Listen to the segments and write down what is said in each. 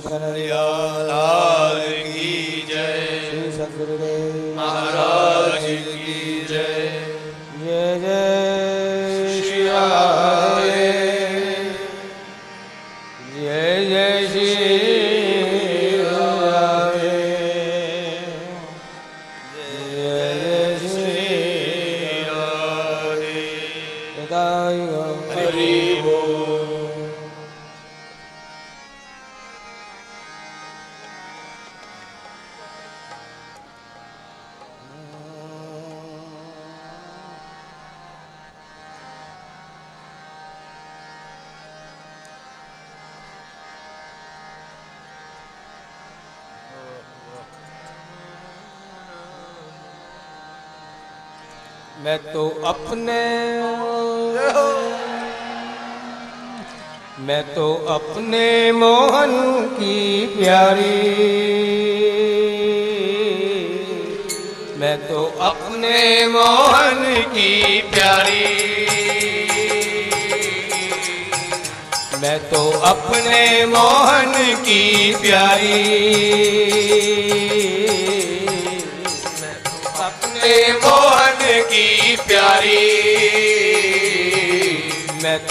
लाल की जय। श्री सद्गुरुदेव महाराज की जय। जय जय श्री राधे। जय जय श्री राधे। जय जय श्री राधे। हरि बोल। मैं तो अपने मोहन की प्यारी। मैं तो अपने मोहन की प्यारी। मैं तो अपने मोहन की प्यारी। अपने मोहन की प्यारी। मैं तो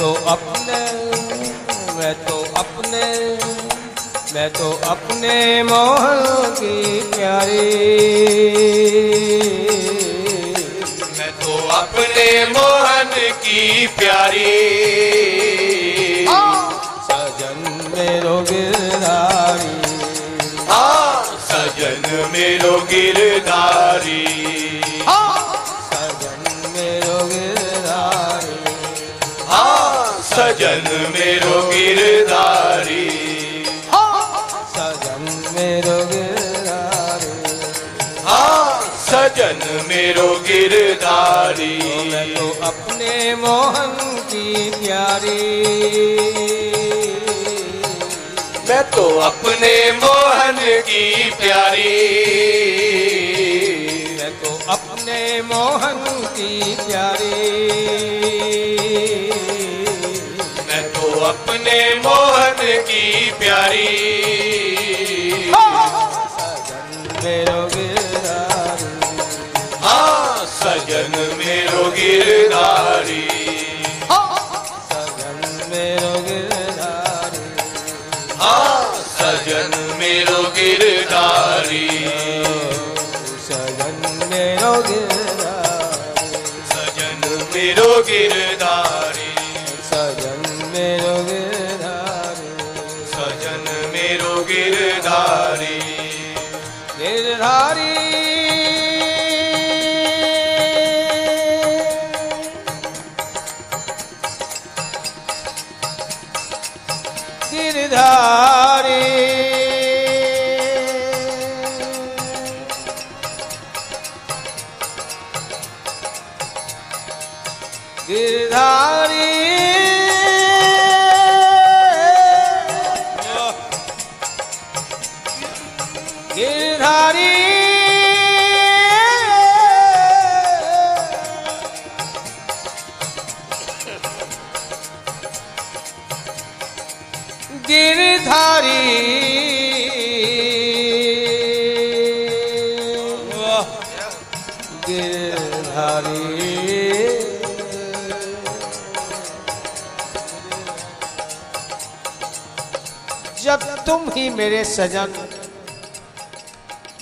अपने मोहन की प्यारी। मैं तो अपने मोहन की प्यारी। सजन मेरो गिरधारी। सजन मेरो गिरधारी। सजन मेरो गिरधारी। सजन मेरो गिरधारी। सजन मेरो गिरधारी। सजन मेरो गिरधारी। मैं तो अपने मोहन की प्यारी। मैं तो अपने मोहन की प्यारी। मैं तो अपने मोहन की प्यारी। मैं तो अपने मोहन की प्यारी। सजन मेरो गिरधारी। सजन मेरो गिरधारी। सजन मेरो गिरधारी। सजन मेरो गिरधारी। सजन मेरो गिरधारी। सजन मेरो गिरधारी। सजन मेरो गिरधारी। सजन मेरो गिरधारी। गिरधारी। गिरधारी। गिरधारी। गिरधारी। गिरधारी। गिरधारी। जब तुम ही मेरे सजन,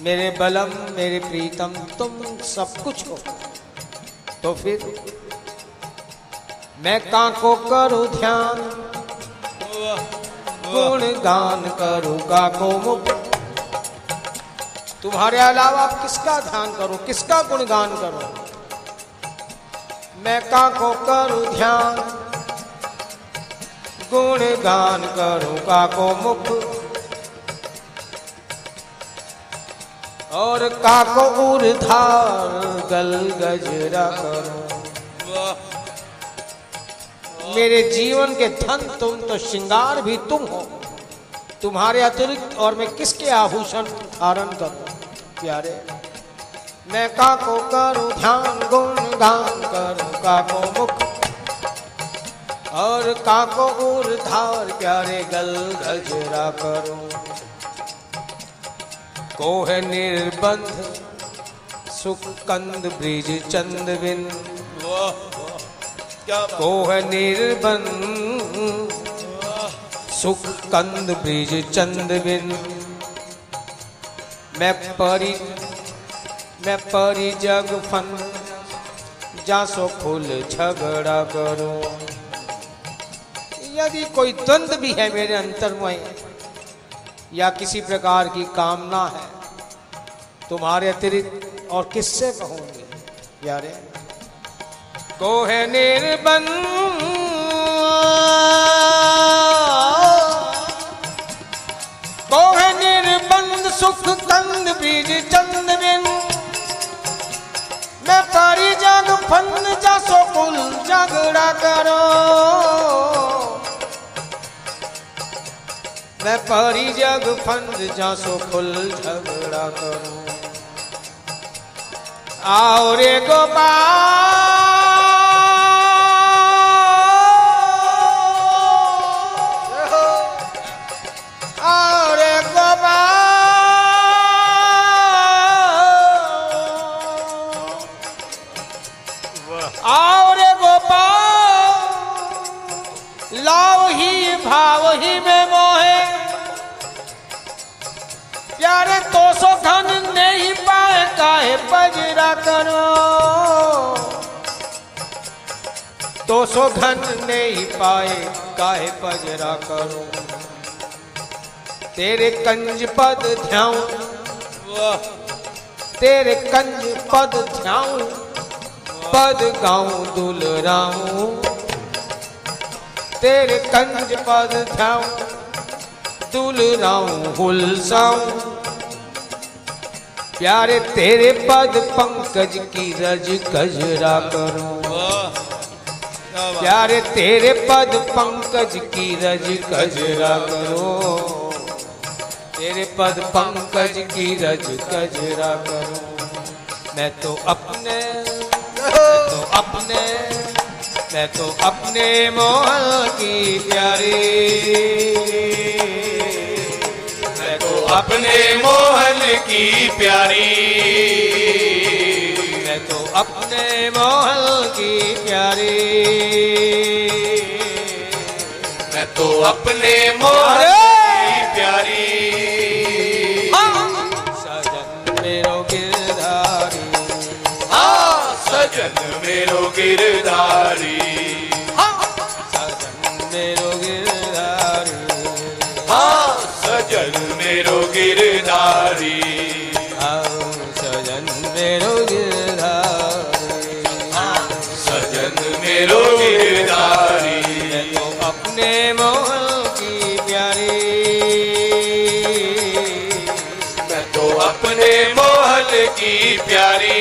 मेरे बलम, मेरे प्रीतम, तुम सब कुछ हो, तो फिर मैं काको करूं ध्यान, गुण गान करूं काको मुख। तुम्हारे अलावा किसका ध्यान करूं, किसका गुणगान करूं? मैं काको करूं ध्यान, गुण गान करूं काको मुख। और काको उर्धार गल गजरा करूं। मेरे जीवन के धन तुम, तो श्रृंगार भी तुम हो। तुम्हारे अतिरिक्त और मैं किसके आभूषण धारण करूं प्यारे? मैं काको करूं ध्यान, गुण गान करूं काको मुख। और काको उर्धार प्यारे गल गजरा करूं। कोह निर्बंध सुख कंद ब्रिज चंद बिन। कोह निर्बंध सुख कंद ब्रिज चंद बिन। मैं परी जग फन जासो फूल झगड़ा करो। यदि कोई द्वंद भी है मेरे अंतर में या किसी प्रकार की कामना है तुम्हारे अतिरिक्त और किससे कहूंगी यारे। कोह निर्बंध कोह निर्बंध सुख कंद ब्रिज चंद बिन। मैं परी जग फन जासो कुल झगड़ा करो। मैं परी जग फंद जासो फुल झगड़ा करो। आओ रे गोपाल, आओ रे गोपाल, आओ रे गोपाल, लाओ ही भाव ही में मोहे। प्यारे तो सो धन नहीं पाए काहे पजरा करो। तो सो धन नहीं पाए काहे पजरा करो। तेरे कंज पद ध्याऊं, तेरे कंज पद ध्याऊं, पद गाऊं दुलराऊं। तेरे कंज पद ध्याऊं दुलराऊं हुलसाऊं। प्यारे तेरे पद पंकज की रज कजरा करो। प्यारे तेरे पद पंकज की रज कजरा करो। तेरे पद पंकज की रज कजरा करो। मैं तो अपने मोहल की प्यारी। मैं तो अपने मोहल की प्यारी। मैं तो अपने मोहल की प्यारी। मैं तो अपने मोहल की प्यारी। सजन मेरो गिरधारी, हाँ सजन मेरो गिरधारी। सजन मेरो गिरधारी, हाँ सजन मेरो गिरधारी। सजन मेरो गिरधारी, सजन मेरो गिरधारी। मैं तो अपने मोहल की प्यारी। मैं तो अपने मोहल की प्यारी।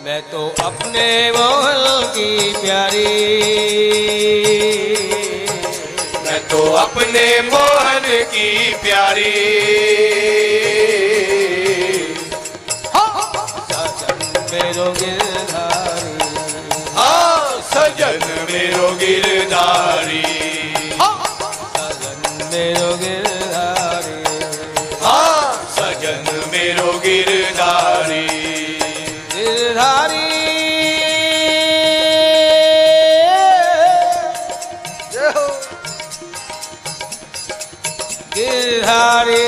मैं तो अपने मोहल की प्यारी। मैं तो अपने मोहन की प्यारी। सजन मेरो गिरधारी, हाँ सजन मेरो गिरधारी। सजन मेरो गिरधारी, हाँ सजन मेरो गिरधारी। गिरधारी गिरधारी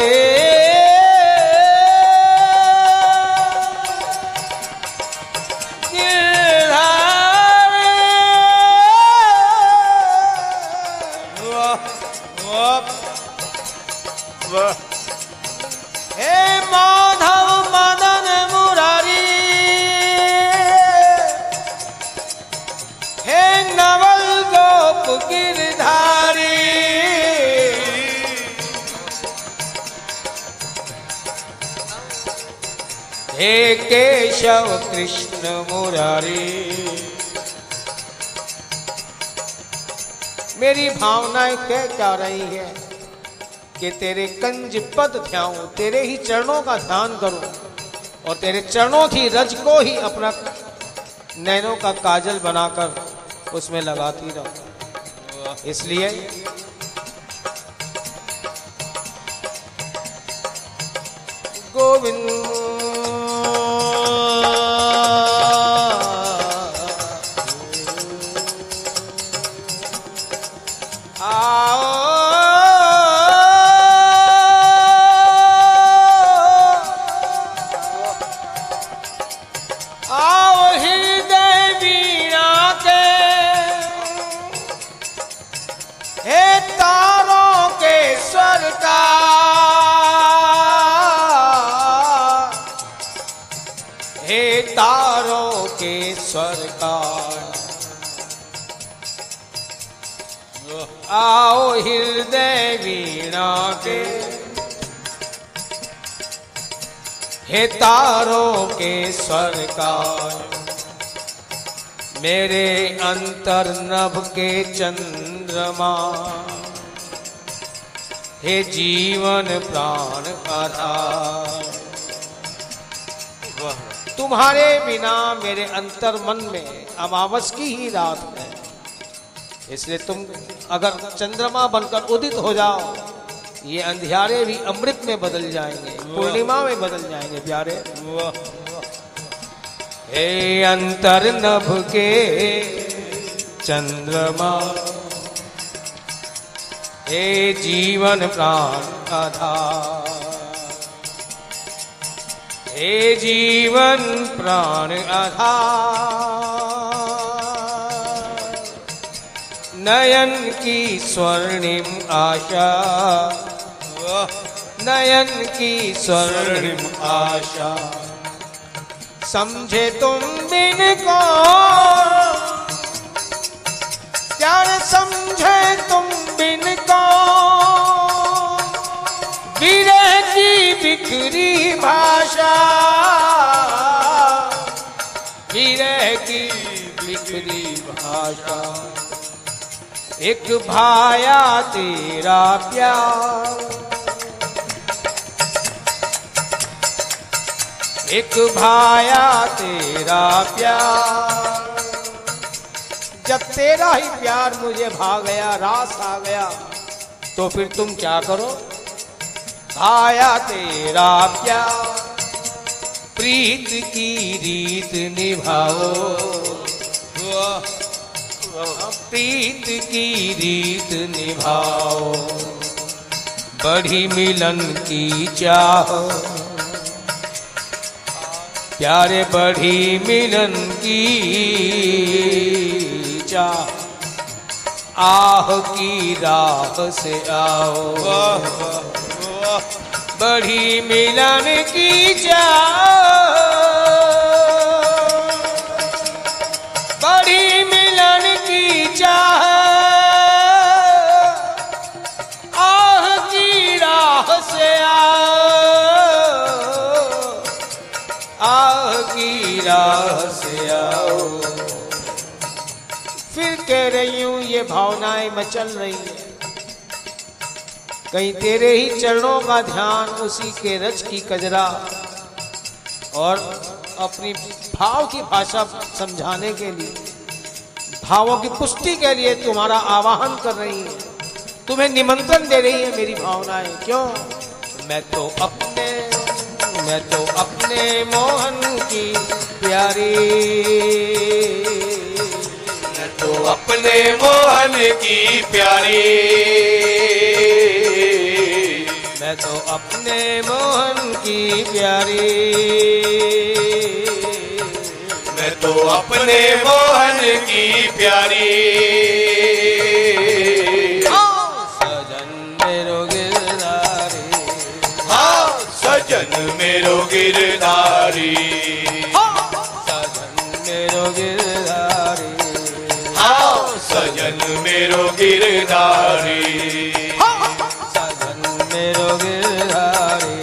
हे माधव मदन मुरारी। हे नवल गोप गिरधारी। हे केशव कृष्ण मुरारी। मेरी भावनाएं कह क्या रही है कि तेरे कंज पद ध्याऊं, तेरे ही चरणों का ध्यान करूं और तेरे चरणों की रज को ही अपना नैनों का काजल बनाकर उसमें लगाती रहूं। इसलिए गोविंद तारों के सरकार आओ हृदय वीणा के हे तारों के सरकार मेरे अंतर नभ के चंद्रमा हे जीवन प्राण आधार तुम्हारे बिना मेरे अंतर मन में अमावस की ही रात है, इसलिए तुम अगर चंद्रमा बनकर उदित हो जाओ ये अंधियारे भी अमृत में बदल जाएंगे, पूर्णिमा में बदल जाएंगे प्यारे। हे अंतर नभ के चंद्रमा हे जीवन प्राण आधार हे जीवन प्राण आधार नयन की स्वर्णिम आशा नयन की स्वर्णिम आशा समझे तुम बिन को प्यार समझे तुम बिन को विरह की बिखरी भाषा विरह की बिखरी भाषा एक भाया तेरा प्यार एक भाया तेरा प्यार जब तेरा ही प्यार मुझे भा गया रास आ गया तो फिर तुम क्या करो भाया तेरा प्यार प्रीत की रीत निभाओ प्रीत की रीत निभाओ बढ़ी मिलन की चाह प्यारे बढ़ी मिलन की चाह आह की राह से आओ बढ़ी मिलन की चाह बढ़ी मिलन की चाह आह की राह से आह की राह से आओ फिर कह रही हूं ये भावनाएं मचल रही है कहीं तेरे ही चरणों का ध्यान उसी के रच की कजरा और अपनी भाव की भाषा समझाने के लिए भावों की पुष्टि के लिए तुम्हारा आवाहन कर रही है तुम्हें निमंत्रण दे रही है मेरी भावनाएं क्यों मैं तो अपने मोहन की प्यारी मैं तो अपने मोहन की प्यारी मैं तो अपने मोहन की प्यारी मैं तो अपने मोहन की प्यारी सजन मेरो गिरधारी हाँ सजन मेरो गिरधारी सजन मेरो गिरधारी हाँ सजन मेरो गिरधारी मेरो गिरधारी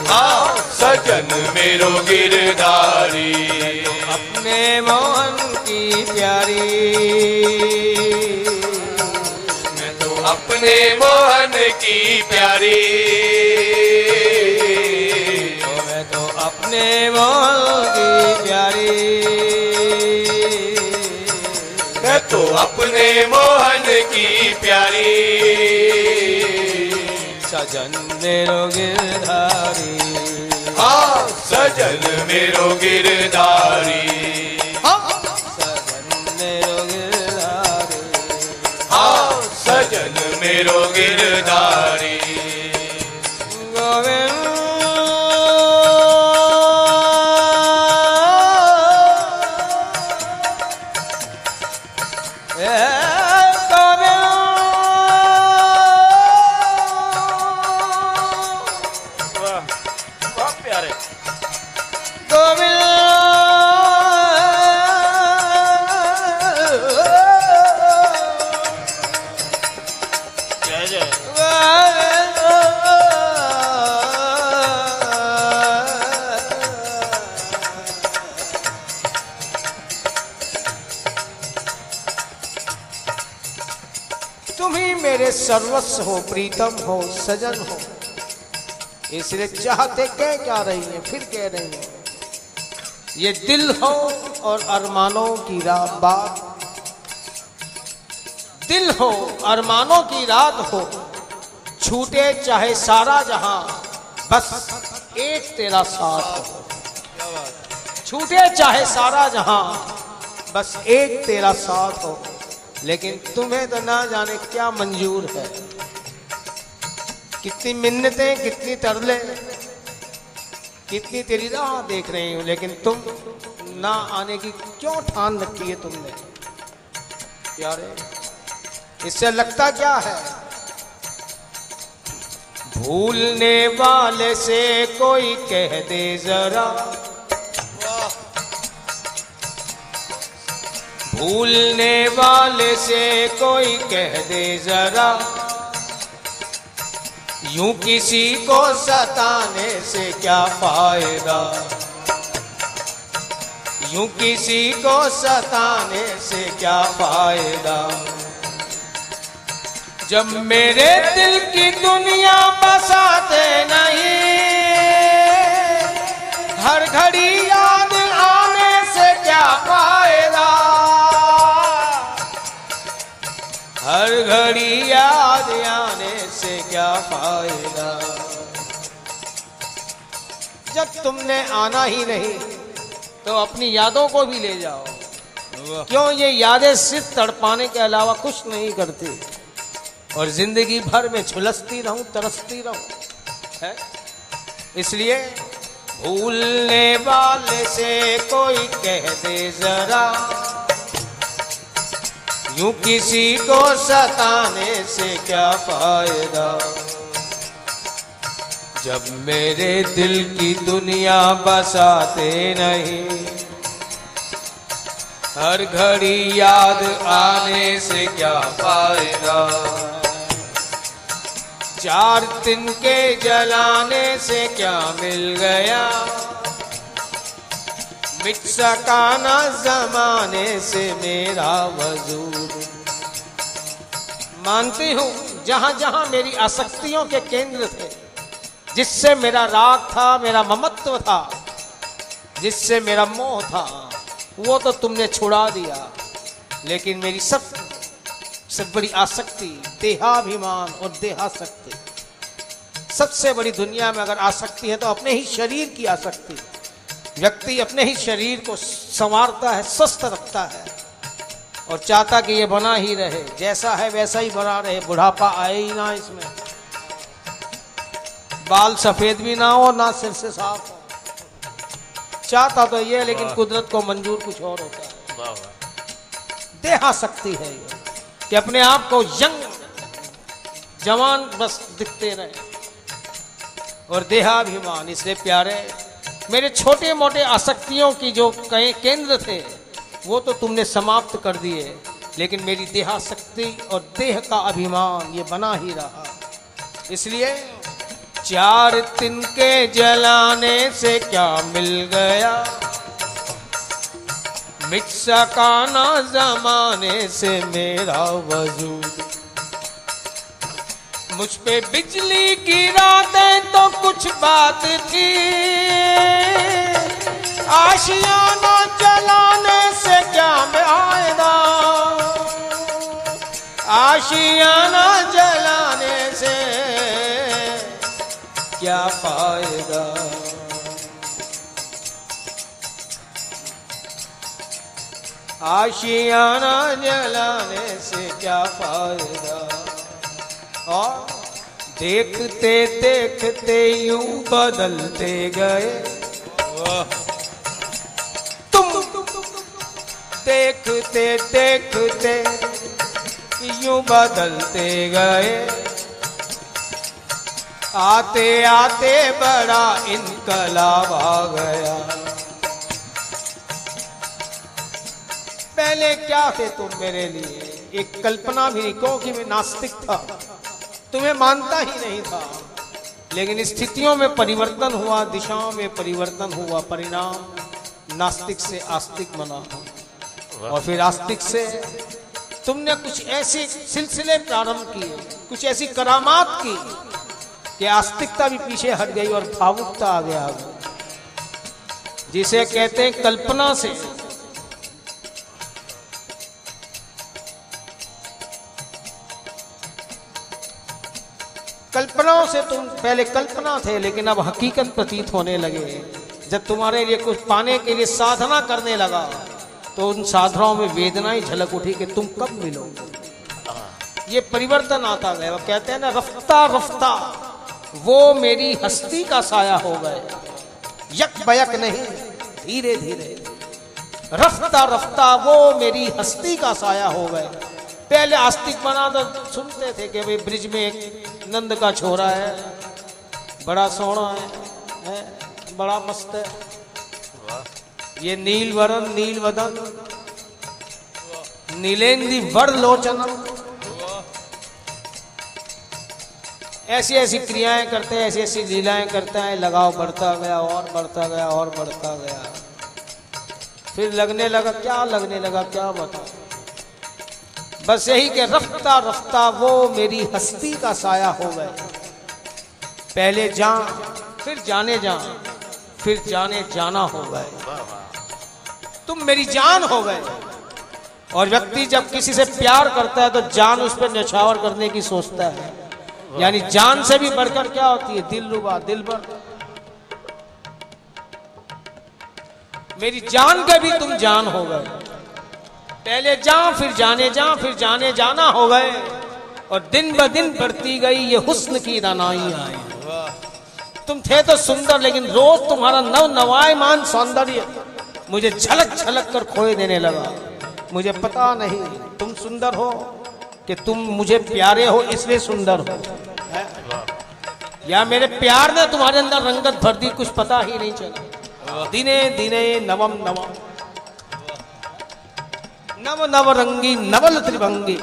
हाँ सजन मेरो गिरधारी अपने मोहन की प्यारी मैं तो अपने मोहन की प्यारी मैं तो अपने मोहन की प्यारी मैं तो अपने मोहन की प्यारी सजन मेरो गिरधारी हाँ सजन मेरो गिरधारी, सजन मेरो गिरधारी, हाँ सजन मेरो गिरधारी। गोविंद तुम ही मेरे सर्वस्व हो, प्रीतम हो, सजन हो, इसलिए चाहते क्या रही है, फिर कह रही है। ये दिल हो और अरमानों की बात, दिल हो अरमानों की रात हो, छूटे चाहे सारा जहां, बस एक तेरा साथ हो। छूटे चाहे सारा जहां, बस एक तेरा साथ हो, लेकिन तुम्हें तो ना जाने क्या मंजूर है। कितनी मिन्नतें, कितनी तरले, कितनी तेरी राह देख रही हूं, लेकिन तुम ना आने की क्यों ठान रखी है तुमने यारे? इससे लगता क्या है? भूलने वाले से कोई कह दे जरा, भूलने वाले से कोई कह दे जरा, यूं किसी को सताने से क्या फायदा, यूं किसी को सताने से क्या फायदा। जब मेरे दिल की दुनिया बसाते नहीं, हर घड़ी याद आने से क्या फायदा, हर घड़ी याद आने से क्या फायदा। जब तुमने आना ही नहीं तो अपनी यादों को भी ले जाओ। क्यों ये यादें सिर्फ तड़पाने के अलावा कुछ नहीं करती, और जिंदगी भर में झुलसती रहूं, तरसती रहूं है। इसलिए भूलने वाले से कोई कह दे जरा, यूं किसी को सताने से क्या फायदा। जब मेरे दिल की दुनिया बसाते नहीं, हर घड़ी याद आने से क्या फायदा। चार दिन के जलाने से क्या मिल गया, मिट सका ना जमाने से मेरा वजूद। मानती हूं जहां जहां मेरी आसक्तियों के केंद्र थे, जिससे मेरा राग था, मेरा ममत्व था, जिससे मेरा मोह था, वो तो तुमने छुड़ा दिया। लेकिन मेरी सबसे बड़ी आसक्ति देहाभिमान और देहासक्ति, सबसे बड़ी दुनिया में अगर आसक्ति है तो अपने ही शरीर की आसक्ति। व्यक्ति अपने ही शरीर को संवारता है, स्वस्थ रखता है और चाहता कि ये बना ही रहे, जैसा है वैसा ही बना रहे, बुढ़ापा आए ही ना इसमें, बाल सफेद भी ना हो, ना सिर से साफ हो। चाहता तो ये, लेकिन कुदरत को मंजूर कुछ और होता है। देहासक्ति है ये कि अपने आप को यंग जवान बस दिखते रहे, और देहाभिमान। इसलिए प्यारे, मेरे छोटे मोटे आसक्तियों की जो कई केंद्र थे वो तो तुमने समाप्त कर दिए, लेकिन मेरी देहासक्ति और देह का अभिमान ये बना ही रहा। इसलिए चार दिन के जलाने से क्या मिल गया, मिट सका ना जमाने से मेरा वजूद। मुझ पे बिजली गिरा दे तो कुछ बात थी, आशियाना जलाने से क्या फायदा, आशियाना जलाने से क्या फायदा। आशियाना जलाने से क्या फायदा। और देखते देखते यूं बदलते गए तुम, देखते देखते यूं बदलते गए, आते आते बड़ा इनकलाब आ गया। पहले क्या थे तुम मेरे लिए, एक कल्पना भी नहीं, क्योंकि मैं नास्तिक था, तुम्हें मानता ही नहीं था। लेकिन स्थितियों में परिवर्तन हुआ, दिशाओं में परिवर्तन हुआ, परिणाम नास्तिक से आस्तिक बना, और फिर आस्तिक से तुमने कुछ ऐसे सिलसिले प्रारंभ किए, कुछ ऐसी करामात की कि आस्तिकता भी पीछे हट गई और भावुकता आ गया, जिसे कहते हैं कल्पना से। कल्पनाओं से तुम पहले कल्पना थे, लेकिन अब हकीकत प्रतीत होने लगे। जब तुम्हारे लिए कुछ पाने के लिए साधना करने लगा, तो उन साधनाओं में वेदना ही झलक उठी कि तुम कब मिलोगे। ये परिवर्तन आता गया। वो कहते हैं ना, रफ्ता रफ्ता वो मेरी हस्ती का साया हो गए, यक बयक नहीं, धीरे धीरे। रफ्ता रफ्ता वो मेरी हस्ती का साया हो गए। पहले आस्तिक बना तो सुनते थे कि भाई ब्रिज में एक नंद का छोरा है, बड़ा सोना है, बड़ा मस्त है, ये नील वरण नील वदन नीलेंद्री वर लोचन, ऐसी ऐसी क्रियाएं करते हैं, ऐसी ऐसी लीलाएं करते हैं। लगाव बढ़ता गया और बढ़ता गया और बढ़ता गया। फिर लगने लगा, क्या लगने लगा, क्या बता, बस यही कि रफ्ता रफ्ता वो मेरी हस्ती का साया हो गए। पहले जा, फिर जाने जा, फिर जाने जाना हो गए। तुम मेरी जान हो गए। और व्यक्ति जब किसी से प्यार करता है तो जान उस पर न्यौछावर करने की सोचता है। यानी जान से भी बढ़कर क्या होती है, दिलरुबा, दिलबर। मेरी जान के भी तुम जान हो गए। पहले जा, फिर जाने जा, फिर जाने जाना हो गए। और दिन ब दिन बढ़ती गई ये हुस्न की दानाइयां। तुम थे तो सुंदर, लेकिन रोज तुम्हारा नव नवायमान सौंदर्य मुझे झलक झलक कर खोए देने लगा। मुझे पता नहीं तुम सुंदर हो कि तुम मुझे प्यारे हो इसलिए सुंदर हो, या मेरे प्यार ने तुम्हारे अंदर रंगत भर दी, कुछ पता ही नहीं चला। दिने दिने नवम नवम, नव नव रंगी नवल त्रिभंगी।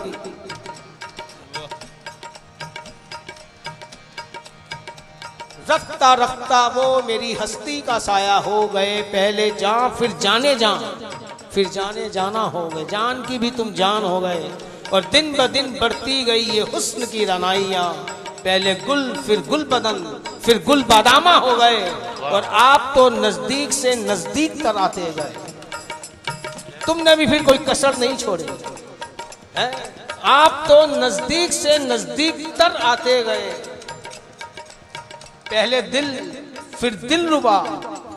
रफ्ता रफ्ता वो मेरी हस्ती का साया हो गए। पहले जा, फिर जाने जा, फिर जाने जाना हो गए। जान की भी तुम जान हो गए। और दिन ब दिन बढ़ती गई ये हुस्न की रनाइयां। पहले गुल, फिर गुल बदन, फिर गुल बादामा हो गए। और आप तो नजदीक से नजदीक तर आते गए। तुमने भी फिर कोई कसर नहीं छोड़ी है? आप तो नजदीक से नजदीक तर आते गए। पहले दिल, फिर दिलरुबा,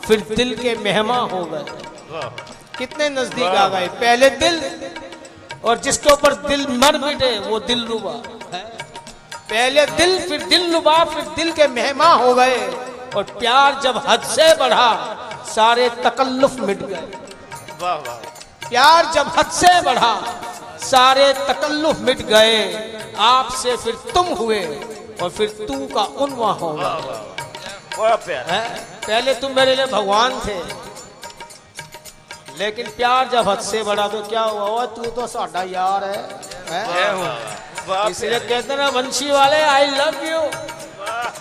फिर दिल के मेहमा हो गए। कितने नजदीक आ गए। पहले दिल, और जिसके ऊपर दिल मर मिटे वो दिलरुबा है। पहले दिल, फिर दिलरुबा, फिर दिल के मेहमा हो गए। और प्यार जब हद से बढ़ा, सारे तकल्लुफ मिट गए। वाह वाह। प्यार जब हद से बढ़ा, सारे तकल्लुफ मिट गए। आपसे फिर तुम हुए, और फिर तू का उन्वा होगा। बड़ा प्यार है। पहले तुम मेरे लिए भगवान थे, लेकिन प्यार जब हद से बढ़ा तो क्या हुआ, तू तो साडा यार है। इसलिए कहते ना वंशी वाले, I love you,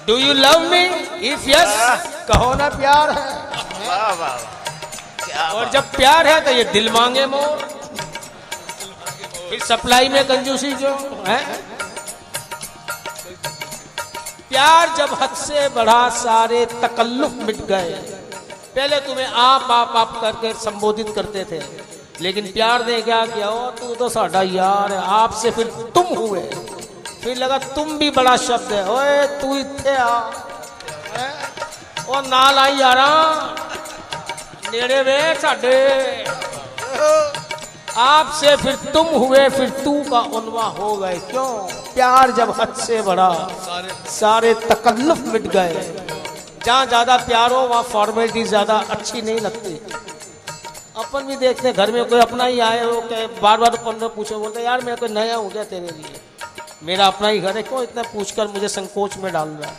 do you love me, if yes कहो ना प्यार है। वाह वाह। और जब प्यार है तो ये दिल मांगे मोर, फिर सप्लाई में कंजूसी जो है। प्यार जब हद से बढ़ा, सारे तकल्लुफ मिट गए। पहले तुम्हें आप करके संबोधित करते थे, लेकिन प्यार ने क्या किया, ओ तू तो साडा यार है। आपसे फिर तुम हुए, फिर लगा तुम भी बड़ा शब्द है। ओए तू इत्थे आ, ओ नाल आई यारा, नेड़े वे साडे। आपसे फिर तुम हुए, फिर तू का उन्वा हो गए। क्यों? प्यार जब हद से बढ़ा सारे तकल्लुफ मिट गए। जहाँ ज्यादा प्यार हो वहाँ फॉर्मेलिटी ज्यादा अच्छी नहीं लगती। अपन भी देखते हैं घर में कोई अपना ही आए हो कि बार बार अपन पूछे, बोलते यार मेरा कोई नया हो गया तेरे लिए, मेरा अपना ही घर है, क्यों इतना पूछकर मुझे संकोच में डाल रहा है।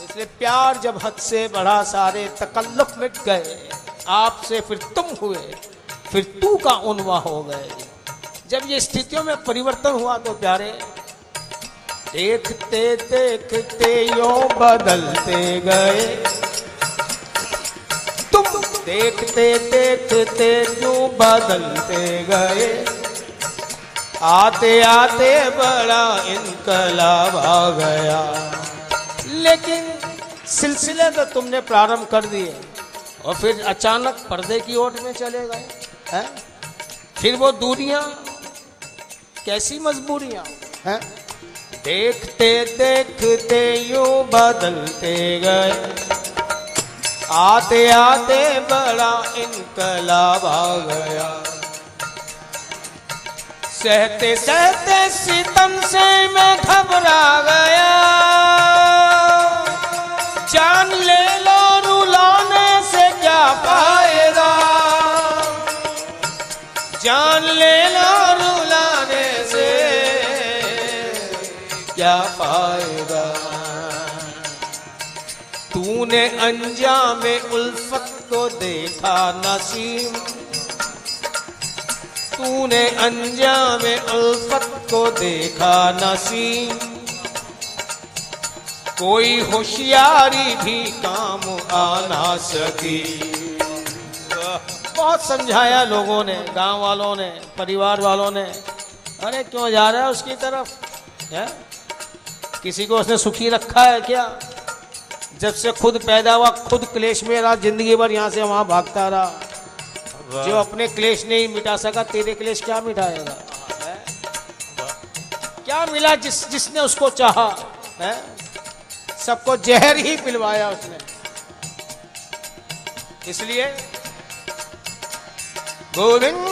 इसलिए प्यार जब हद से बढ़ा सारे तकल्लुफ मिट गए। आपसे फिर तुम हुए, फिर तू का उन्वा हो गए। जब ये स्थितियों में परिवर्तन हुआ तो प्यारे देखते देखते यूं बदलते गए। तुम देखते देखते यूं बदलते गए। आते आते बड़ा इनकलाब आ गया। लेकिन सिलसिले तो तुमने प्रारंभ कर दिए और फिर अचानक पर्दे की ओट में चले गए हैं। फिर वो दूरियां, कैसी मजबूरियां हैं। देखते देखते यूं बदलते गए। आते आते बड़ा इनकलाब आ गया। सहते सहते सितम से मैं घबरा गया। जान ले लो रुलाने से क्या फायदा। जान ले लो रुलाने से क्या फायदा। तूने अंजामे उल्फत को देखा नसीम। तूने अंजामे उल्फत को देखा नसीम। कोई होशियारी भी काम आ ना सकी। बहुत समझाया लोगों ने, गांव वालों ने, परिवार वालों ने, अरे क्यों जा रहा है उसकी तरफ है? किसी को उसने सुखी रखा है क्या? जब से खुद पैदा हुआ खुद क्लेश में रहा, जिंदगी भर यहाँ से वहाँ भागता रहा। जो अपने क्लेश नहीं मिटा सका तेरे क्लेश क्या मिटाएगा? क्या मिला जिसने उसको चाहा है? सबको जहर ही पिलवाया उसने। इसलिए गोविंद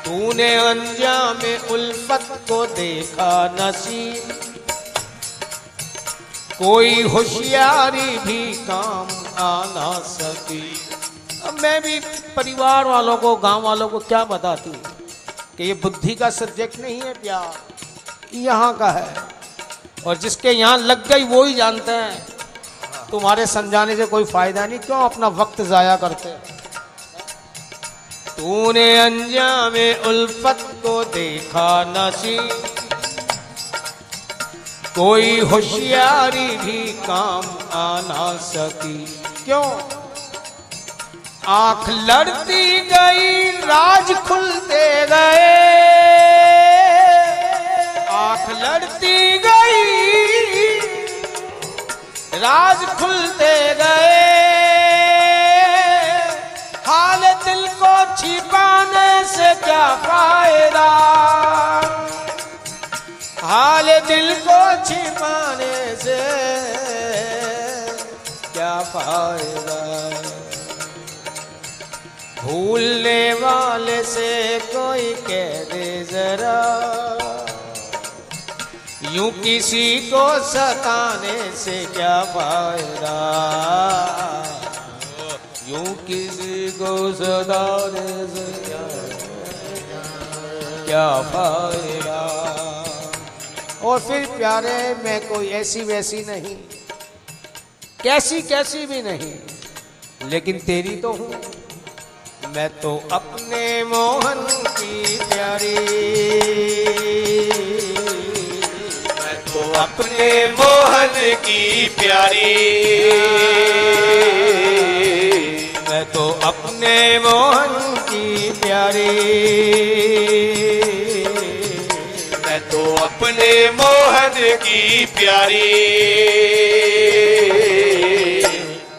तूने अंजामे उल्फत को देखा नसीब। कोई होशियारी भी काम आ ना सकी। अब मैं भी परिवार वालों को, गांव वालों को क्या बताती कि ये बुद्धि का सब्जेक्ट नहीं है, प्यार यहाँ का है। और जिसके यहाँ लग गई वो ही जानते हैं। तुम्हारे समझाने से कोई फायदा नहीं, क्यों अपना वक्त जाया करते। तूने अंजामे उल्फत को देखा नसीब। कोई होशियारी भी काम आ ना सकी। क्यों? आंख लड़ती गई राज खुलते गए। आंख लड़ती गई राज खुलते गए। हाल दिल को छिपाने से क्या फायदा। हाल दिल को छिपाने से क्या फायदा। भूलने वाले से कोई कह दे जरा। यूं किसी को सताने से क्या फायदा। यूं किसी को सताने से क्या फायदा। और फिर प्यारे मैं कोई ऐसी वैसी नहीं, कैसी कैसी भी नहीं, लेकिन तेरी तो हूँ मैं। तो अपने मोहन की प्यारी। मैं तो अपने मोहन की प्यारी। मैं तो अपने मोहन की प्यारी। मैं तो अपने मोहन की प्यारी।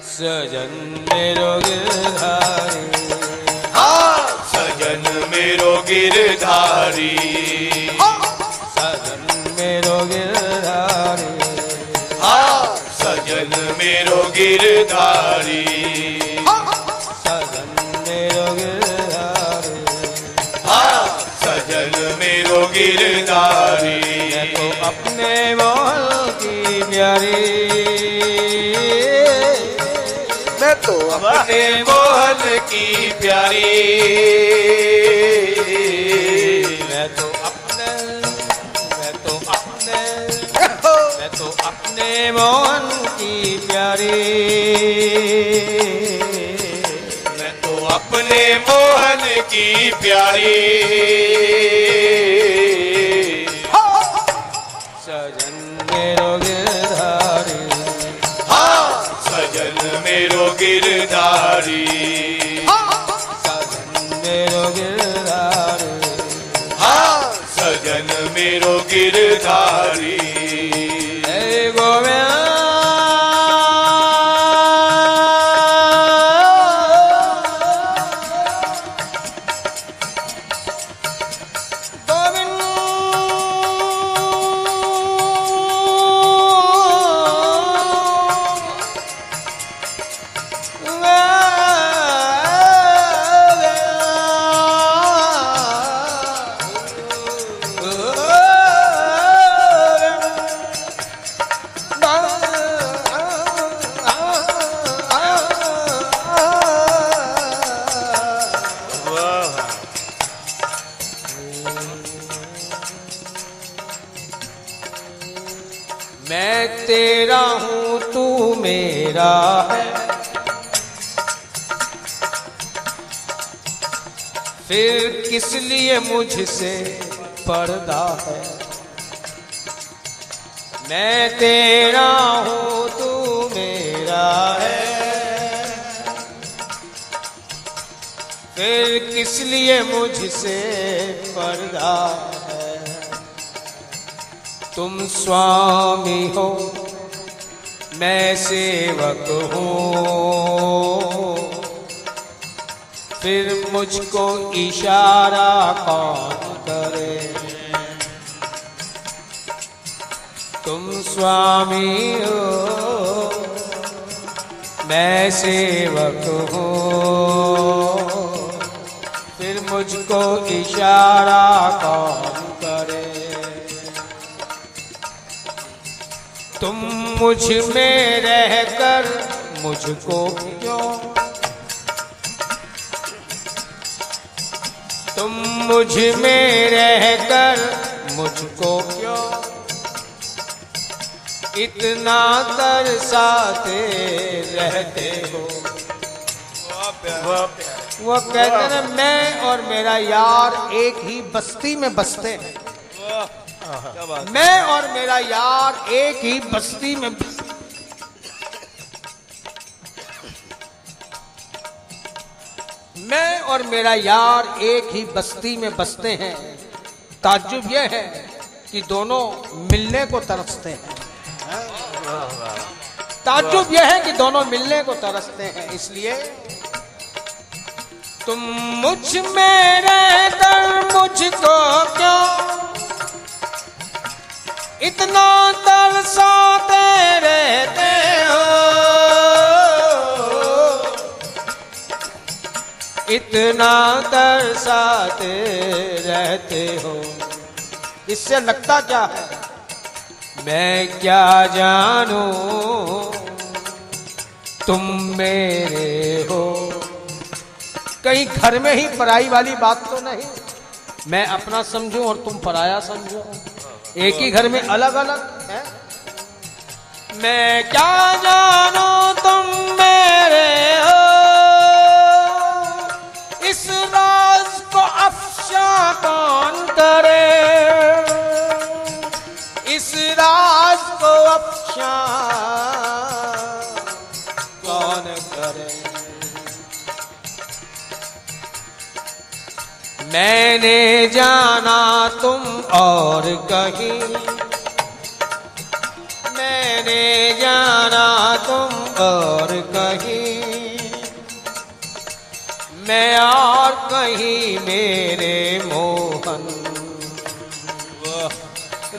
सजन मेरो गिरधारी। सजन मेरो गिरधारी। सजन मेरो गिरधारी। मेरो गिरधारी, सजन मेरो गिरधारी, हाँ सजन मेरो गिरधारी। मैं तो अपने मोहन की प्यारी, मैं तो अपने मोहन की प्यारी, मैं तो अपने मोहन की प्यारी, मैं तो अपने मोहन की प्यारी। सजन मेरो गिरधारी, हाँ सजन मेरो गिरधारी, सजन मेरो गिरधारी, हाँ सजन मेरो गिरधारी। हे गोविंद मैं तेरा हूँ तू मेरा है, फिर किस लिए मुझसे पर्दा है। मैं तेरा हूँ तू मेरा है, फिर किस लिए मुझसे पर्दा है। तुम स्वामी हो मैं सेवक हूँ, फिर मुझको इशारा कौन करे। तुम स्वामी हो मैं सेवक हूँ, फिर मुझको इशारा कौन करे। तुम मुझ में रहकर मुझको क्यों, तुम मुझ में रहकर मुझको क्यों इतना तरसाते रहते हो। वो कहते हैं मैं और मेरा यार एक ही बस्ती में बसते हैं, मैं और मेरा यार एक ही बस्ती में, मैं और मेरा यार एक ही बस्ती में बसते हैं। ताज्जुब यह है कि दोनों मिलने को तरसते हैं। ताज्जुब यह है कि दोनों मिलने को तरसते हैं। इसलिए तुम मुझ में रहकर मुझको क्यों इतना तरसाते रहते हो, इतना तरसाते रहते हो। इससे लगता क्या है मैं क्या जानूं तुम मेरे हो। कहीं घर में ही पराई वाली बात तो नहीं, मैं अपना समझूं और तुम पराया समझो, एक ही घर में अलग अलग है। मैं क्या जानूं तुम मेरे हो, इस राज को अफशा कौन करे, इस राज को अफशा कौन करे। मैंने जाना तुम और कहीं, मैंने जाना तुम और कहीं, मैं और कहीं मेरे मोहन,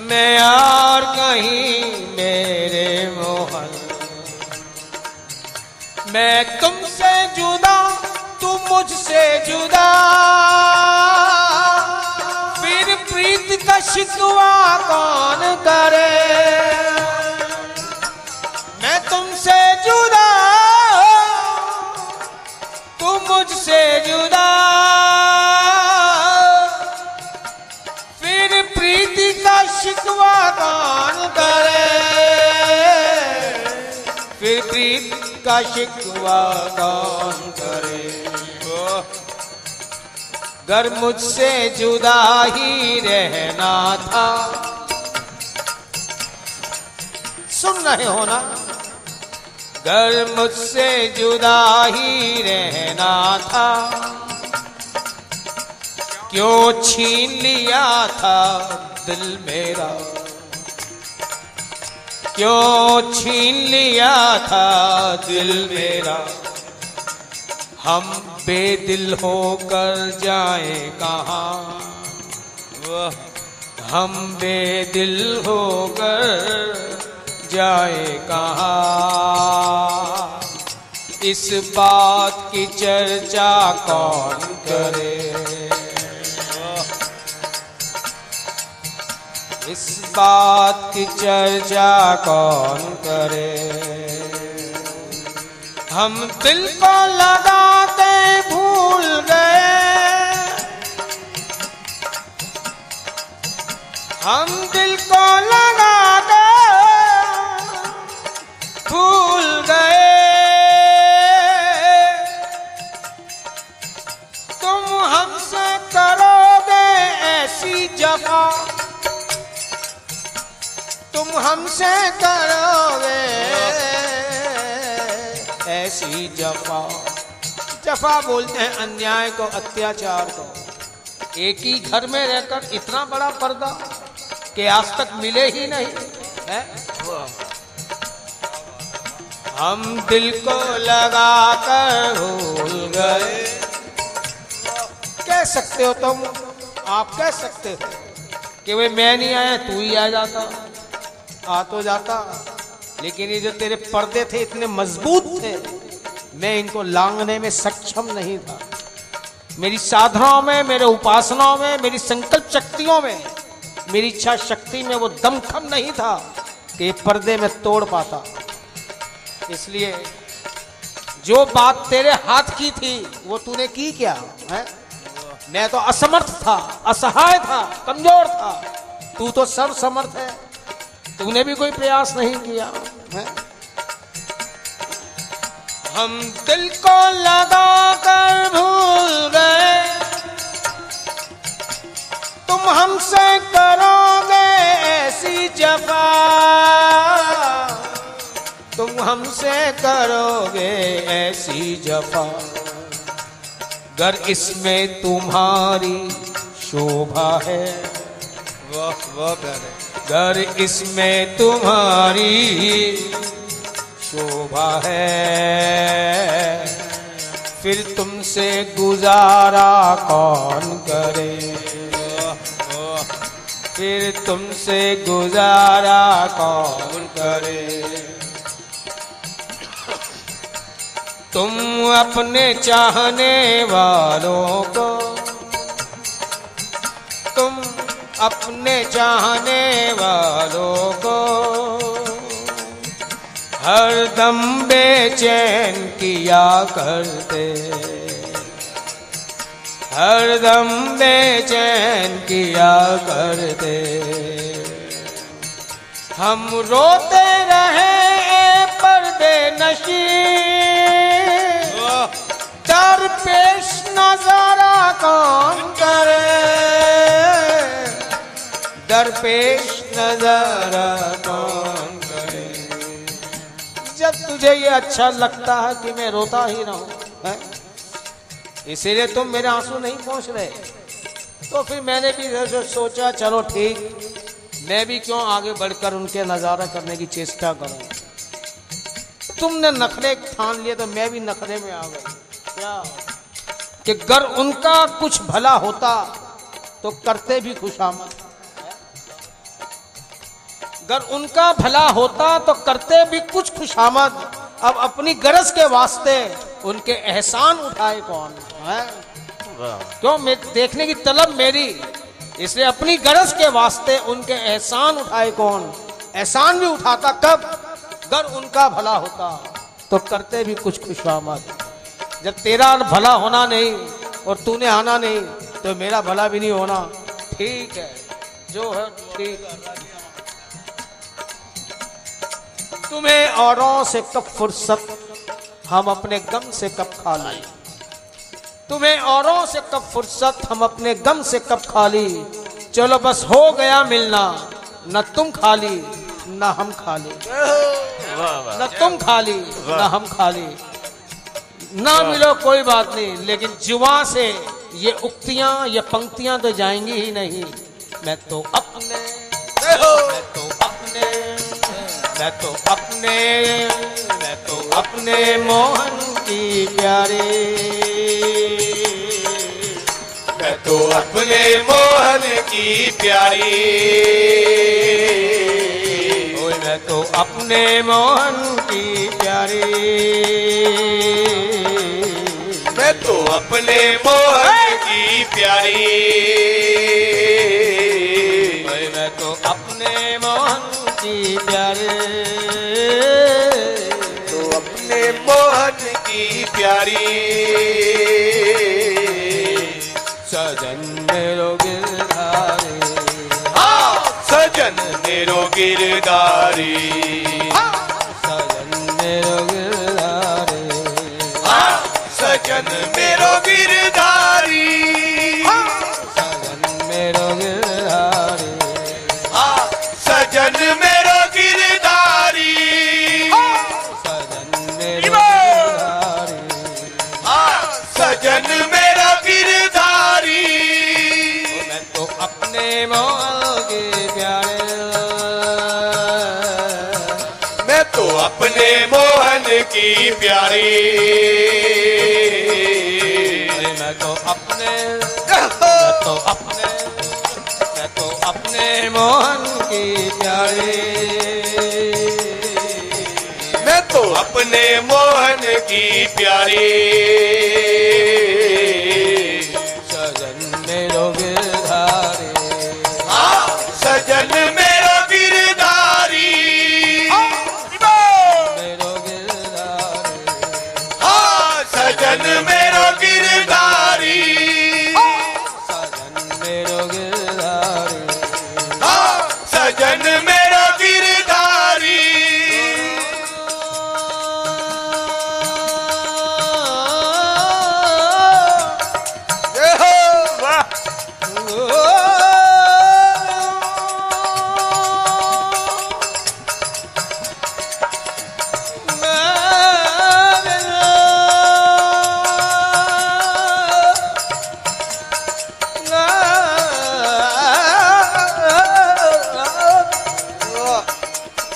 मैं और कहीं मेरे मोहन। मैं तुमसे जुदा, तुम मुझसे जुदा, फिर प्रीत का शिकवा कौन करे। मैं तुमसे जुदा, तुम मुझसे जुदा, फिर प्रीति का शिकवा कौन करे। फिर प्रीत का शिकवा कौन करे। गर मुझसे जुदा ही रहना था, सुन रहे हो ना, गर मुझसे जुदा ही रहना था, क्यों छीन लिया था दिल मेरा, क्यों छीन लिया था दिल मेरा। हम बेदिल होकर जाएं कहाँ, हम बेदिल होकर जाएं कहाँ। इस बात की चर्चा कौन करे, इस बात की चर्चा कौन करे। हम दिल को लगाते भूल गए, हम दिल को लगाते भूल गए। तुम हमसे करोगे ऐसी जफा, तुम हमसे करोगे ऐसी जफा। जफा बोलते हैं अन्याय को, अत्याचार को। एक ही घर में रहकर इतना बड़ा पर्दा कि आज तक मिले ही नहीं है। हम दिल को लगाकर भूल गए। कह सकते हो तुम, आप कह सकते हो कि वे मैं नहीं आया तू ही आ जाता, आ तो जाता, लेकिन ये जो तेरे पर्दे थे इतने मजबूत थे, मैं इनको लांघने में सक्षम नहीं था। मेरी साधनाओं में, मेरे उपासनाओं में, मेरी संकल्प शक्तियों में, मेरी इच्छा शक्ति में वो दमखम नहीं था कि ये पर्दे में तोड़ पाता। इसलिए जो बात तेरे हाथ की थी वो तूने की क्या है? मैं तो असमर्थ था, असहाय था, कमजोर था, तू तो सर्वसमर्थ है, तूने भी कोई प्रयास नहीं किया है? हम दिल को लगाकर भूल गए, तुम हमसे करोगे ऐसी जफा, तुम हमसे करोगे ऐसी जफा। गर इसमें तुम्हारी शोभा है, वाह वाह प्यारे, गर इसमें तुम्हारी शोभा है, फिर तुमसे गुजारा कौन करे, फिर तुमसे गुजारा कौन करे। तुम अपने चाहने वालों को, तुम अपने चाहने वालों को हरदम बेचैन किया करते, हरदम बेचैन किया करते। हम रोते रहे पर्दे नशी, दरपेश नजारा कौन करे, दरपेश नजारा कौन करे। जब तुझे ये अच्छा लगता है कि मैं रोता ही रहूं, इसीलिए तुम मेरे आंसू नहीं पहुंच रहे, तो फिर मैंने भी सोचा चलो ठीक, मैं भी क्यों आगे बढ़कर उनके नजारा करने की चेष्टा करूं। तुमने नखरे ठान लिए तो मैं भी नखरे में आ गई। क्या कि गर उनका कुछ भला होता तो करते भी खुशामद, गर उनका भला होता तो करते भी कुछ खुशामद, अब अपनी गरज के वास्ते उनके एहसान उठाए कौन है? वाह क्यों? मैं देखने की तलब मेरी, इसलिए अपनी गरज के वास्ते उनके एहसान उठाए कौन? एहसान भी उठाता कब? अगर उनका भला होता तो करते भी कुछ खुशामद। जब तेरा भला होना नहीं और तूने आना नहीं तो मेरा भला भी नहीं होना। ठीक है, जो है ठीक। तुम्हें औरों से कब फुर्सत, हम अपने गम से कब खाली। तुम्हें औरों से कब फुर्सत, हम अपने गम से कब खाली। चलो बस हो गया मिलना, न तुम खाली न हम खाली। वाह न तुम खाली न हम खाली। ना मिलो कोई बात नहीं, लेकिन जुबान से ये उक्तियां ये पंक्तियां तो जाएंगी ही नहीं। मैं तो अपने मोहन की प्यारी। मैं तो अपने मोहन की प्यारी। ओए मैं तो अपने मोहन की प्यारी। मैं तो अपने मोहन की प्यारी। ओए मैं तो अपने मोहन की प्यारी। तो अपने मोहन की प्यारी। सजन मेरो गिरधारी। हाँ सजन मेरो गिरधारी। सजन मेरो गिरधारी। हाँ सजन मेरो गिरधारी। सजन मेरो गिरधारी। हाँ सजन मेरो गिरधारी। सजन मेरो गिरधारी। हाँ सजन मेरो गिरधारी। मैं तो अपने मोहन के प्यारे। मैं तो अपने मोहन की प्यारी। मैं तो अपने मोहन की प्यारी। मैं तो अपने मोहन की प्यारी। सजन मेरो गिरधारी। हाँ सजन मेरो गिरधारी। मेरो गिरधारी। हाँ सजन मेरो गिरधारी। सजन मेरो गिरधारी। हाँ सजन मेरो गिरधारी।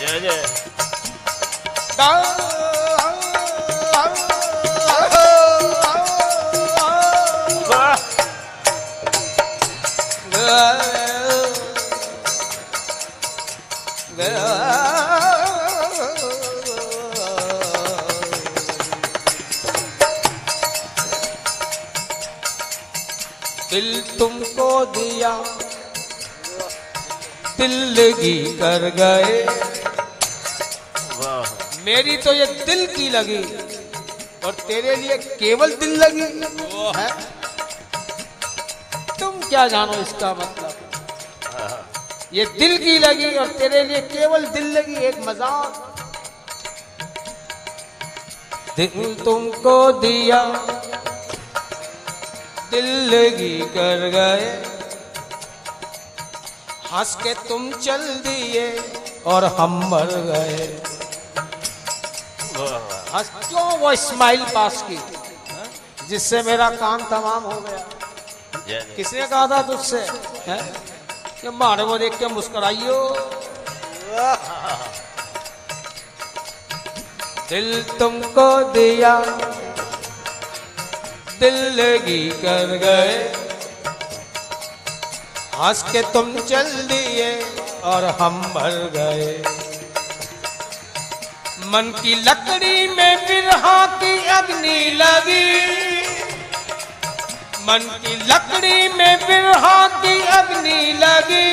जय जय वाह दिल तुमको दिया, दिल लगी कर गए। वाह मेरी तो ये दिल की लगी और तेरे लिए केवल दिल लगी है। तुम क्या जानो इसका मतलब। ये दिल की लगी और तेरे लिए केवल दिल लगी, एक मजाक। दिल तुमको दिया, दिल लगी कर गए। हंस के तुम चल दिए और हम मर गए। हंस क्यों वो स्माइल पास की जिससे मेरा काम तमाम हो गया। जय जय किसने कहा था तुझसे हैं? कि मारे को देख के मुस्कुराइयो। दिल तुमको दिया, दिल लगी कर गए। हंस के तुम चल दिए और हम मर गए। मन की लकड़ी में बिरहा की अग्नि लगी, मन की लकड़ी में बिरहा की अग्नि लगी,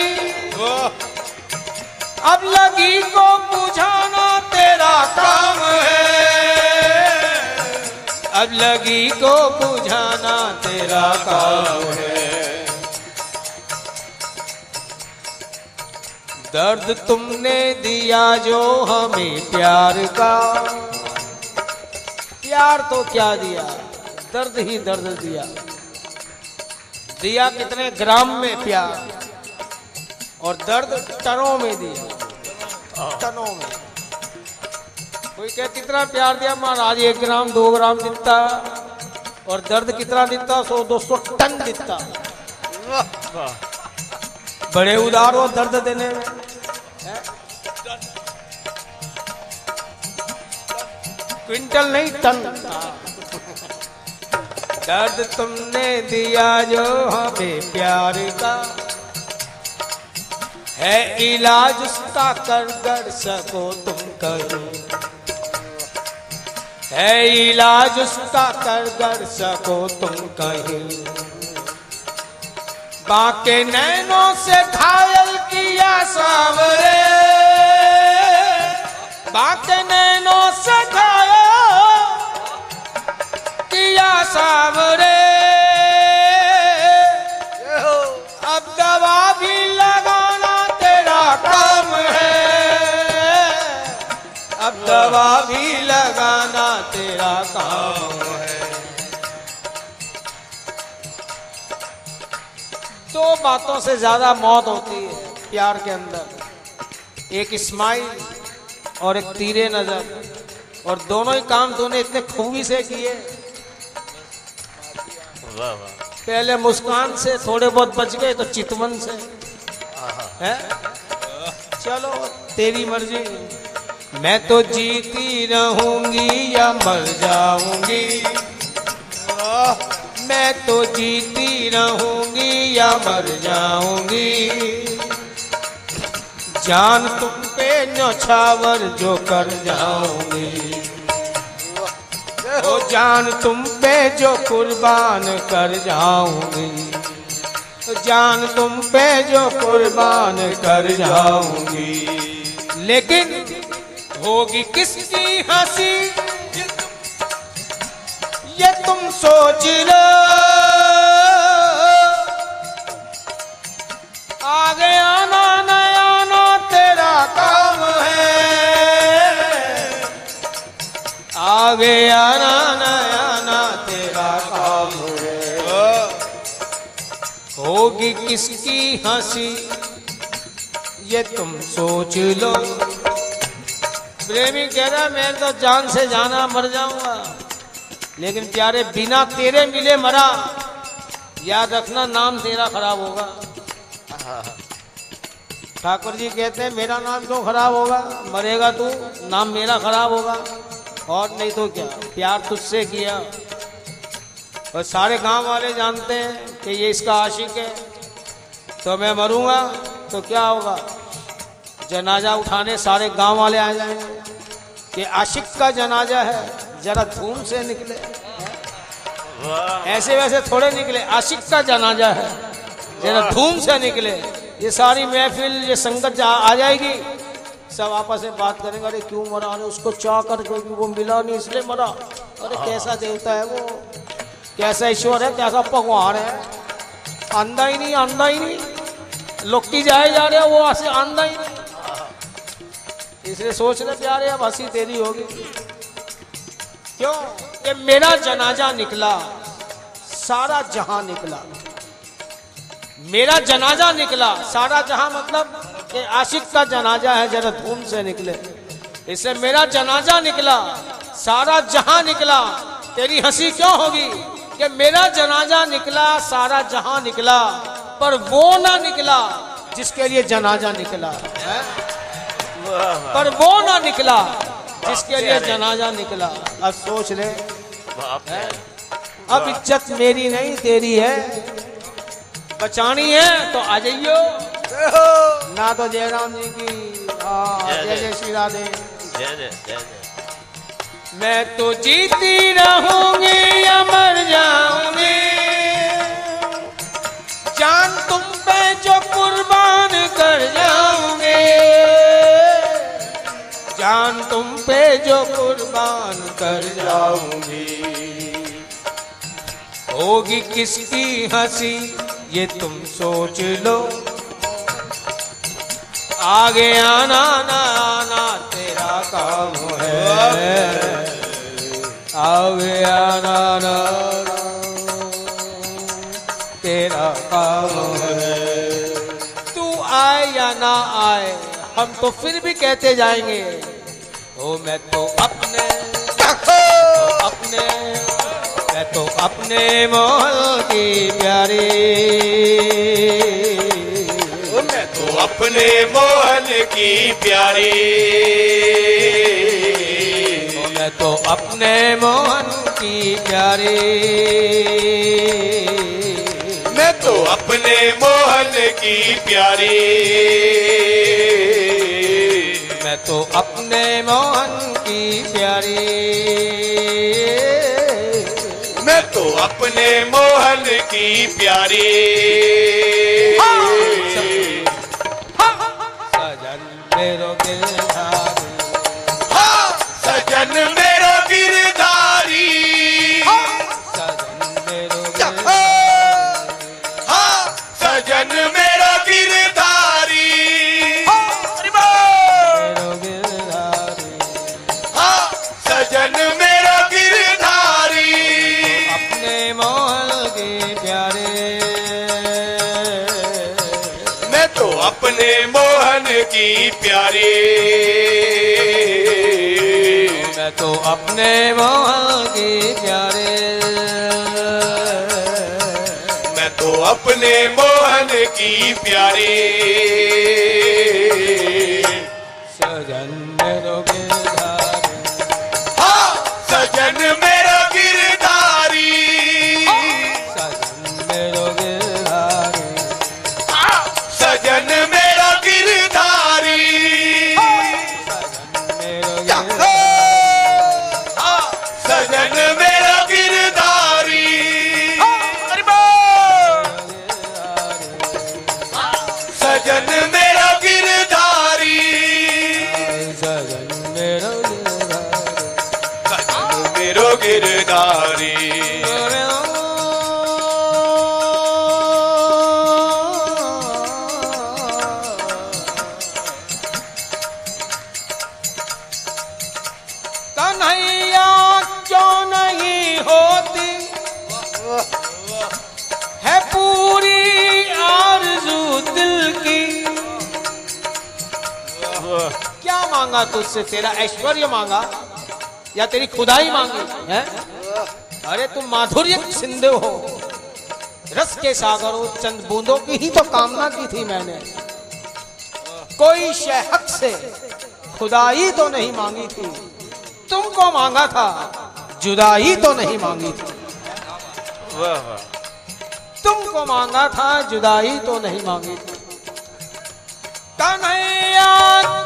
अब लगी को बुझाना तेरा काम है, अब लगी को बुझाना तेरा काम है। दर्द तुमने दिया जो हमें प्यार का, प्यार तो क्या दिया, दर्द ही दर्द दिया। दिया कितने ग्राम में प्यार, और दर्द टनों में दिया, टनों में। कोई कहे कितना प्यार दिया महाराज, 1 ग्राम 2 ग्राम दिता, और दर्द कितना दिता, 100-200 टन दिता। बड़े उदार हो दर्द देने में। क्विंटल नहीं टन। दर्द तुमने दिया जो हमें प्यार का, है इलाज उसका कर सको तुम करो, है इलाज उसका कर सको तुम कहीं। बाके नैनों से घायल किया सावरे, बाके नैनों से घायल किया सावरे, अब दवा भी लगाना तेरा काम है, अब दवा भी लगाना तेरा काम है। दो बातों से ज्यादा मौत होती है प्यार के अंदर, एक स्माइल और एक तीरे नजर, और दोनों ही काम तूने इतने खूबी से किए। पहले मुस्कान से थोड़े बहुत बच गए तो चितवन से है। चलो तेरी मर्जी, मैं तो जीती रहूंगी या मर जाऊंगी, मैं तो जीती रहूंगी या मर जाऊंगी। जान तुम पे न्यौछावर जो कर जाऊंगी, ओ जान तुम पे जो कुर्बान कर जाऊंगी, जान तुम पे जो कुर्बान कर जाऊंगी। लेकिन होगी किसकी हंसी ये तुम सोच लो, आगे आना नया आना तेरा काम है, आगे आना नया आना तेरा काम है। होगी किसकी हंसी ये तुम सोच लो। प्रेमी कह रहा मैं तो जान से जाना मर जाऊंगा, लेकिन प्यारे बिना तेरे मिले मरा, याद रखना नाम तेरा खराब होगा। ठाकुर जी कहते हैं मेरा नाम क्यों खराब होगा, मरेगा तू नाम मेरा खराब होगा, और नहीं तो क्या। प्यार तुझसे किया और सारे गांव वाले जानते हैं कि ये इसका आशिक है, तो मैं मरूंगा तो क्या होगा, जनाजा उठाने सारे गांव वाले आ जाएंगे कि आशिक का जनाजा है, जरा धूम से निकले। ऐसे वैसे थोड़े निकले, आशिक का जनाजा है, जरा धूम से निकले। ये सारी महफिल ये संगत आ जाएगी, सब आपस में बात करेंगे, अरे क्यों मरा, अरे उसको चाह कर वो मिला नहीं इसलिए मरा, अरे कैसा देवता है वो, कैसा ईश्वर है, कैसा भगवान है, अंधा ही नहीं, अंधा ही नहीं, लुक्की जाए जा रहे वो ऐसे अंधा ही नहीं। इसलिए सोच रहे प्यारे अब हंसी तेरी होगी, क्यों कि मेरा जनाजा निकला, सारा जहां निकला, मेरा जनाजा निकला, सारा जहां मतलब कि आशिक का जनाजा है, जरा धूम से निकले। इससे मेरा जनाजा निकला, सारा जहां निकला, तेरी हंसी क्यों होगी कि मेरा जनाजा निकला, सारा जहां निकला, पर वो ना निकला जिसके लिए जनाजा निकला है? पर वो ना निकला जिसके लिए जनाजा निकला। अब सोच ले, अब इज्जत मेरी नहीं तेरी है, बचानी है तो आ जाइयो, ना तो जयराम जी की जय जय श्री राधे। जय जय जय जय। मैं तो जीती रहूंगी या मर जाऊंगी, जान तुम पे जो कुर्बान कर जाऊंगी, जान तुम पे जो कुर्बान कर जाऊंगी। होगी किसकी हंसी ये तुम सोच लो, आगे आना ना आना तेरा काम है, आगे आना ना तेरा काम है। तू आए या ना आए हम तो फिर भी कहते जाएंगे, ओ मैं तो अपने मैं तो अपने मोहल की प्यारी, मैं तो अपने मोहन की प्यारी, मैं तो अपने मोहन की प्यारी, मैं तो अपने मोहन की प्यारी, मैं तो अपने मोहन की प्यारी, मैं तो अपने मोहन की प्यारी। सजन मेरो गिरधारी, सजन मेरो गिरधारी, सजन मेरो सजन मेरो गिरधारी, मेरो गिरधारी, सजन मेरो गिरधारी, अपने मोहल के प्यारे, मैं तो अपने मोहन की प्यारी, मैं तो अपने मोहल के प्यारे, मैं तो अपने मोहन की प्यारी, सजन मेरो गिरधारी, सजन मेरो गिरधारी, सजन मेरो गिरधारी, सजन मेरो गिरधारी, सजन मेरो सजन मेरो गिरधारी, सजन मेरो गिरधारी, सजन मेरो सजन मेरो गिरधारी, कन्हैया क्यों नहीं होती है पूरी आरज़ू दिल की। क्या मांगा तुझसे, तेरा ऐश्वर्य मांगा या तेरी खुदाई मांगी है? अरे तुम माधुर्य सिंधु हो, रस के सागर हो, चंद बूंदों की ही तो कामना की थी मैंने, कोई शहक से खुदाई तो नहीं मांगी थी, तुमको मांगा था, जुदाई तो नहीं मांगी थी। वाह वाह, तुमको मांगा था, जुदाई तो नहीं मांगी थी। कन्हैया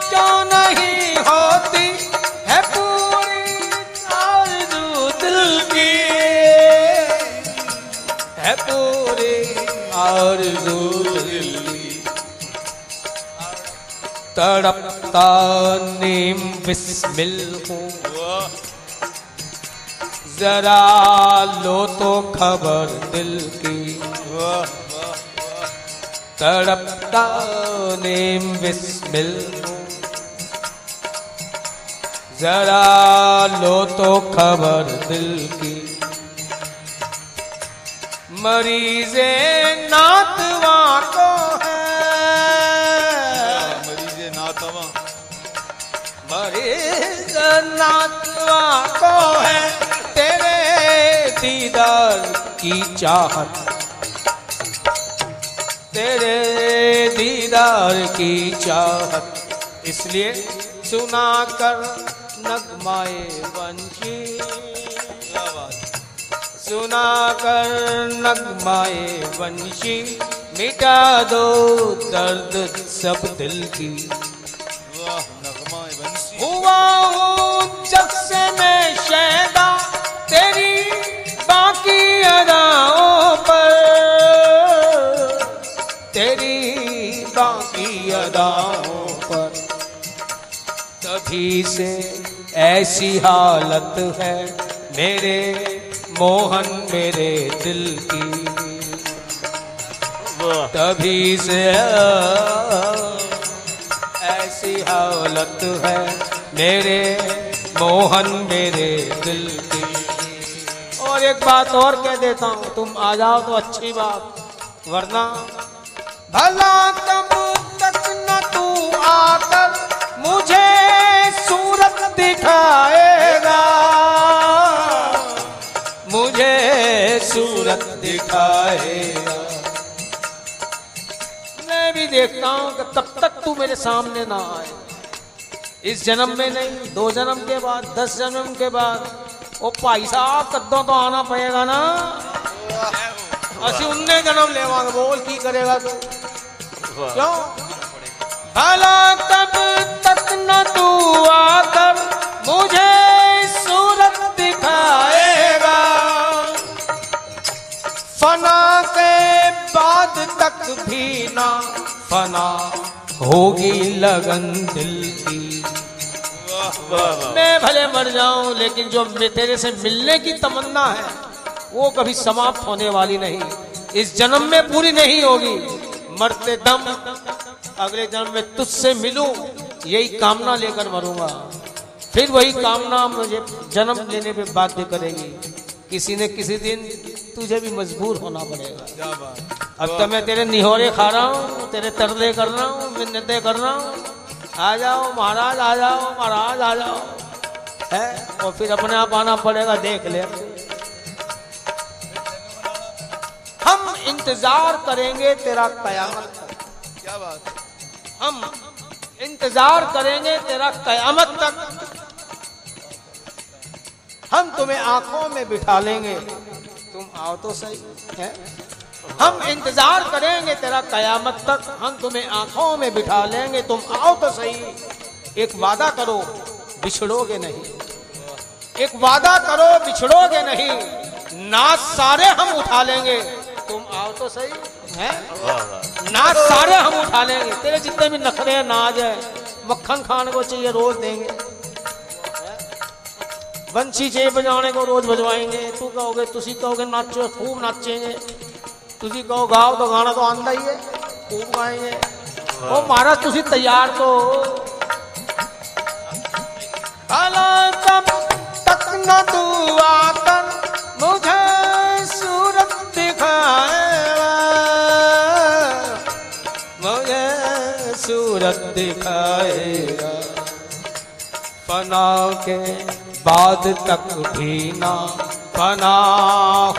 क्यों नहीं होती है पूरी आरज़ू दिल की, है पूरी आरज़ू दिल की। तड़पता नीम बिस्मिल हूँ, जरा लो तो खबर दिल की। तड़पता नीम बिस्मिल हूँ, जरा लो तो खबर दिल की। मरीज़े नातवा को है, मरीज़े नातवा, मरीज़ नातवा को है तेरे दीदार की चाहत, तेरे दीदार की चाहत। इसलिए सुना कर नगमाए वंशी, सुना कर नगमाए वंशी, मिटा दो दर्द सब दिल की। वाह नगमाए बंसी, हुआ हूँ शख्स में शैदा तेरी बाकी अदाओं पर, तेरी बाकी अदाओं पर। तभी से ऐसी हालत है मेरे मोहन मेरे दिल की, तभी से ऐसी हालत है मेरे मोहन मेरे दिल की। और एक बात और कह देता हूँ, तुम आ जाओ तो अच्छी बात, वरना भला कब तक न तू आकर मुझे सूरत दिखाएगा, मुझे सूरत दिखाएगा। मैं भी देखता हूँ कि तब तक तू मेरे सामने ना आए, इस जन्म में नहीं, 2 जन्म के बाद, 10 जन्म के बाद। ओ भाई साहब कद्दों तो आना पड़ेगा ना, असि उन्ने जन्म लेवांगे, बोल की करेगा तू, क्यों? भला तब तक न तू आकर मुझे सूरत दिखाएगा, फना के बाद तक भी ना फना होगी लगन दिल की। मैं भले मर जाऊं, लेकिन जो तेरे से मिलने की तमन्ना है वो कभी समाप्त होने वाली नहीं, इस जन्म में पूरी नहीं होगी। मरते दम अगले जन्म में तुझसे मिलूं, यही कामना लेकर मरूंगा। फिर वही कामना मुझे जन्म लेने पे बाध्य करेगी। किसी न किसी दिन तुझे भी मजबूर होना पड़ेगा। अब तो मैं तेरे निहोरे खा रहा हूँ, तेरे तरले कर रहा हूँ, मिन्नतें कर रहा हूँ, आ जाओ महाराज, आ जाओ महाराज, आ जाओ, है? और फिर अपने आप आना पड़ेगा, देख ले। हम इंतजार करेंगे तेरा कयामत तक। क्या बात है? हम इंतजार करेंगे तेरा कयामत तक। हम तुम्हें आंखों में बिठा लेंगे, तुम आओ तो सही, है? हम इंतजार करेंगे तेरा कयामत तक, हम तुम्हें आंखों में बिठा लेंगे, तुम आओ तो सही। एक वादा करो बिछड़ोगे नहीं, एक वादा करो बिछड़ोगे नहीं, नाच सारे हम उठा लेंगे, तुम आओ तो सही, है? नाच सारे हम उठा लेंगे, तेरे जितने भी नखरे हैं, नाज है, मक्खन खाने को चाहिए रोज देंगे, बंसी चाहिए बजाने को रोज बजवाएंगे। तू कहोगे, तुसी कहोगे नाचो, खूब नाचेंगे, तुसी कहो गाओ तो गाना तो आंदा ही है, खूब गाएंगे। ओ महाराज तुसी तैयार तो भला तब तक न तू आकर मुझे सूरत दिखाएगा, मुझे सूरत दिखाएगा। फना के बाद तक भी ना फना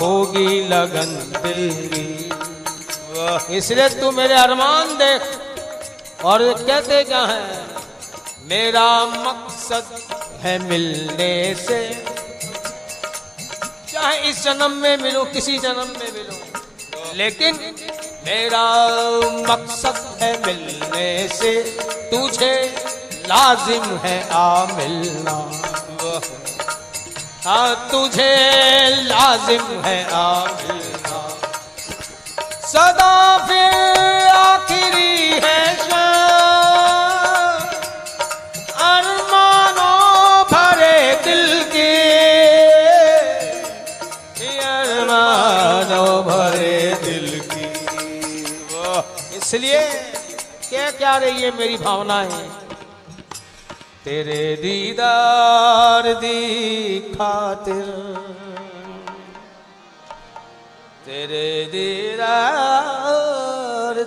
होगी लगन दिल की। इसलिए तू मेरे अरमान देख। और कहते क्या है, मेरा मकसद है मिलने से, चाहे इस जन्म में मिलूं, किसी जन्म में मिलूं, लेकिन मेरा मकसद है मिलने से, तुझे लाजिम है आ मिलना, हाँ तुझे लाजिम है आ मिलना। सदा फिर आखिरी है शाम, अरमानों भरे दिल के, अरमानों भरे दिल की। इसलिए क्या रही है मेरी भावनाएं, तेरे दीदार दी खातिर, तेरे दीदार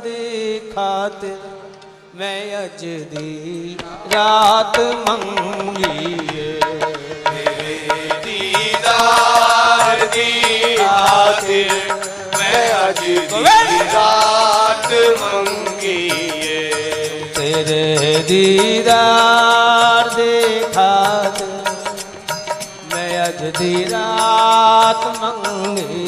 दी खातिर, मैं अज दी रात मंगी है। तेरे दीदार दी खातिर मैं अज दी रात मंगी है। तेरे दीदार देखा मैं अज दी रात मंगी,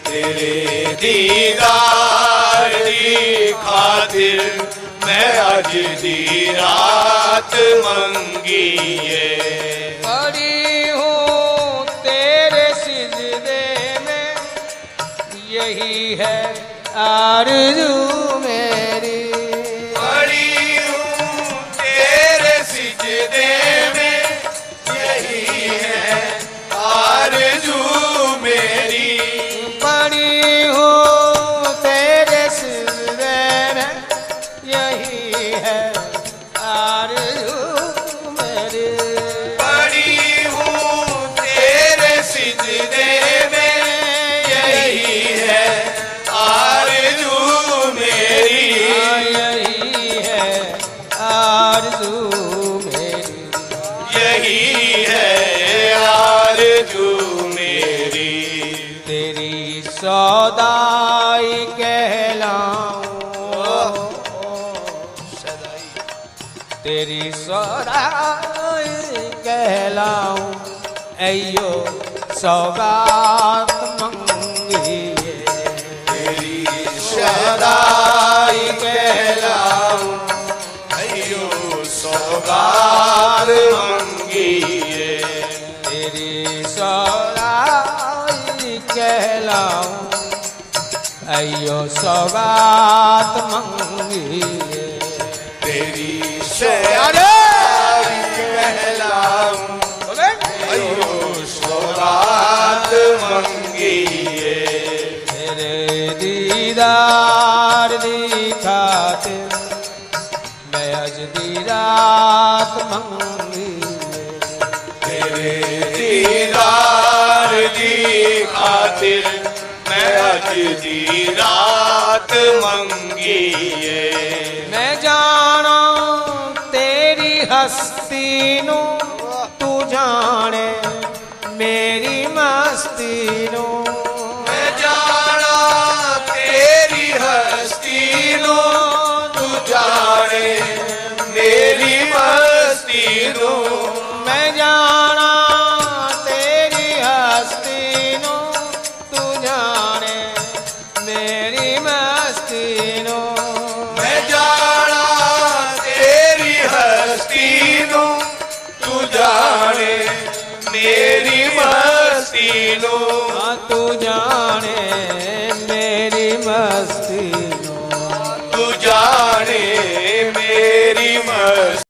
तेरे दीदार दी खातिर मैं अज दी रात मंगी है। है आरज़ू मेरी। पड़ी हूँ तेरे सिजदे में, यही है आरज़ू मेरी। पड़ी हूँ तेरे सिजदे में, यही है आरज़ू मेरी। पड़ी हूँ तेरे सिजदे में, यही है आरज़ू मेरी। यही है आरज़ू मेरी। यही है आरज़ू मेरी। तेरी सौदाई कहलाऊं, तेरी सौदाई कहलाऊं, अयो सौगात मंगिए। तेरी सदाई कहलाऊं, अयो सौगात मंगिए। तेरी सौदाई कहलाऊं, अयो सौगात मंगिए। तेरी सदाई कहलाऊं, अयो सौगात मंगिए। तेरे दीदार दी खातिर मैं अज दी रात मंगी। तेरे दीदार दी खातिर मैं अज दी रात मंगिए। मैं जाना तेरी हस्ती नू, तू जाने मेरी मस्ती नू। मैं जाना तेरी हस्ती नो, तू जाने मेरी मस्ती नो। मैं जाना तेरी हस्ती नू, तू जाने मेरी मस्ती नू। मैं जाना तेरी हस्ती नो, तू जाने मेरी मस्ती नो। तू जाने मेरी मस्ती नू। तू जाने मेरी मस्ती।